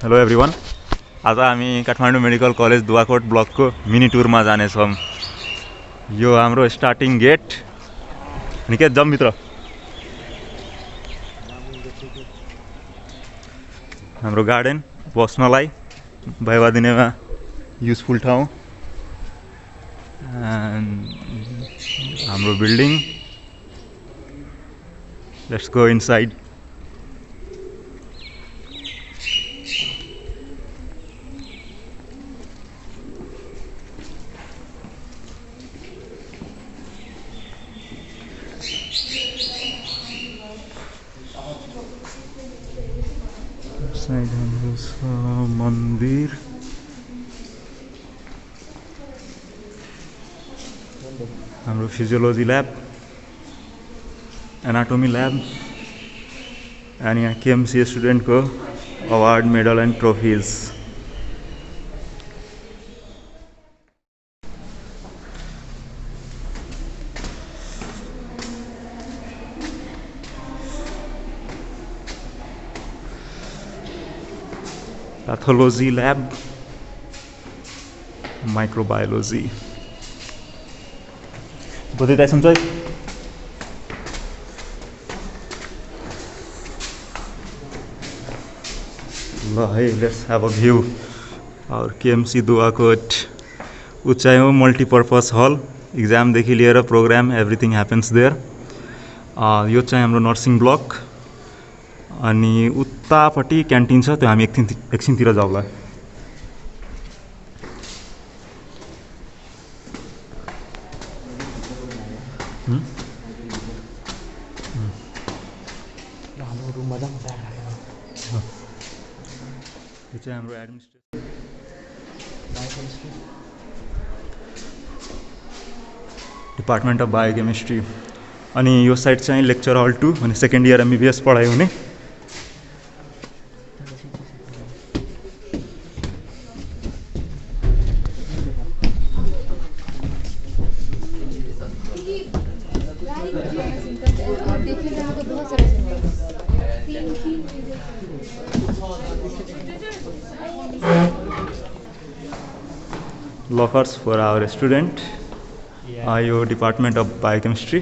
Hello everyone. आज हामी Kathmandu medical college दुवाकोट ब्लकको mini टुरमा जानेछौँ। यो हाम्रो स्टार्टिङ गेट। निकै जमभित्र हाम्रो गार्डन बस्नलाई भाइभा दिनेमा युजफुल ठाउँ। हाम्रो बिल्डिङ। Let's go inside. मन्दिर हाम्रो फिजियोलोजी ल्याब, एनाटोमी ल्याब अनि यहाँ केएमसी स्टुडेन्टको award medal and trophies. Pathology lab, microbiology. बुझिरहेछन् चाहिँ ल है, let's have a view our KMC Duwakot. उचाइ हो मल्टीपर्पज हल, इक्जामदेखि लिएर प्रोग्राम एभ्रिथिङ ह्यापन्स देयर। यो चाहिँ हाम्रो नर्सिङ ब्लक अनि उतापट्टि क्यान्टिन छ, त्यो हामी एकछिनतिर जाउँला। यो चाहिँ हाम्रो एडमिनिस्ट्रेसन डिपार्टमेन्ट अफ बायोकेमिस्ट्री। अनि यो साइड चाहिँ लेक्चर हल 2 अनि सेकेन्ड इयर MBBS पढाइ हुने। Lockers for our student. Yo department of biochemistry.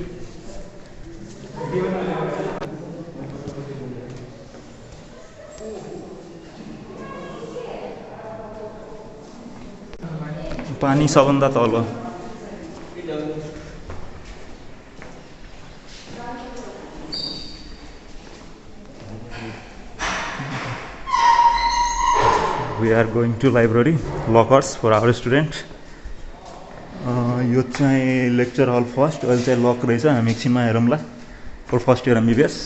पानी सबभन्दा तल। We are going to library, lockers for our student. यो चाहिँ लेक्चर हल फर्स्ट, अहिले चाहिँ लक रहेछ, हामी एकछिनमा हेरौँला। For first year MBBS।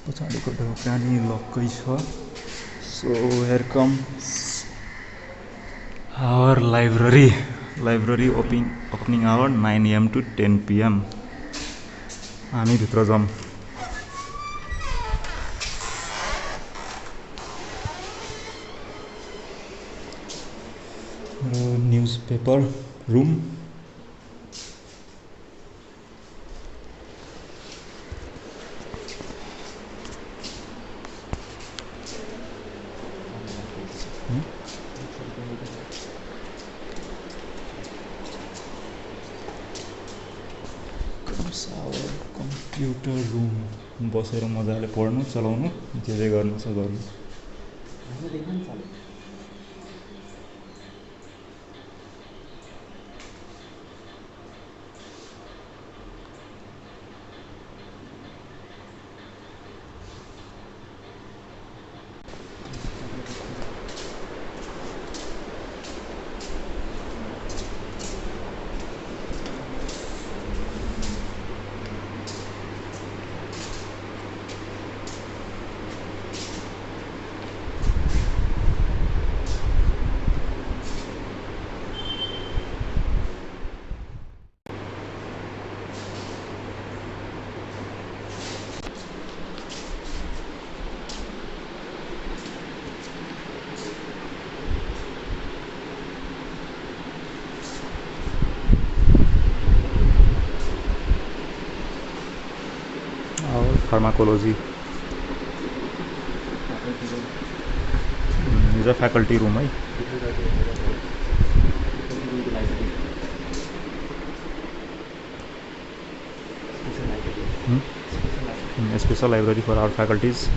पछाडिको ढोकानी लक्कै छ। So here comes our library. Library opening hour 9 AM to 10 PM। हामी भित्र जाउँ। Newspaper room. कम्प्युटर रूम, बसेर मजाले पढ्नु चलाउनु जे गर्नु छ गर्नु। pharmacology. Is a faculty room, right? A special library for our faculties.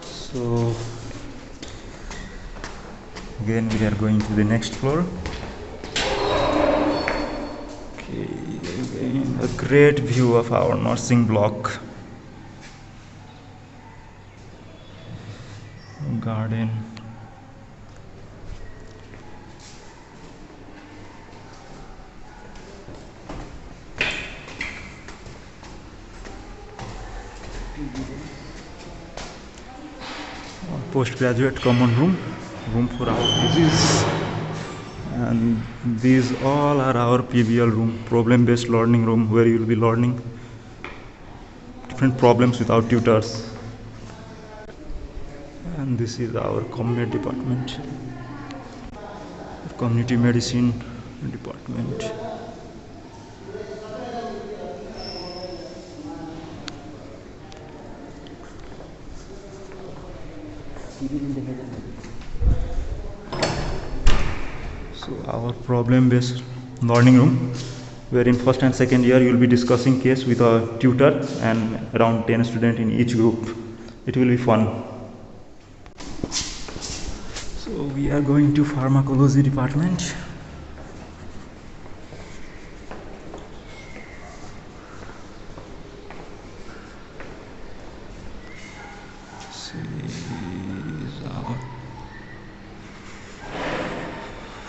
So again we are going to the next floor. Okay, again a great view of our nursing block. Garden. Postgraduate common room for our thesis, and these all are our PBL room, problem based learning room, where you will be learning different problems without tutors. And this is our community department, community medicine department. So our problem based learning room, where in first and second year you will be discussing case with a tutor and around 10 students in each group. It will be fun. So we are going to pharmacology department.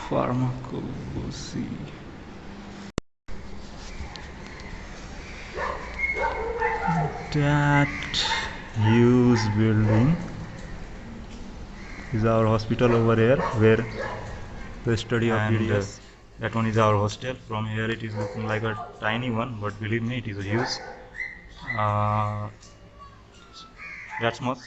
Pharmacology. That huge building is our hospital over here, where the study of PDS. That one is our hostel. From here it is looking like a tiny one, but believe me, it is a huge. That's much.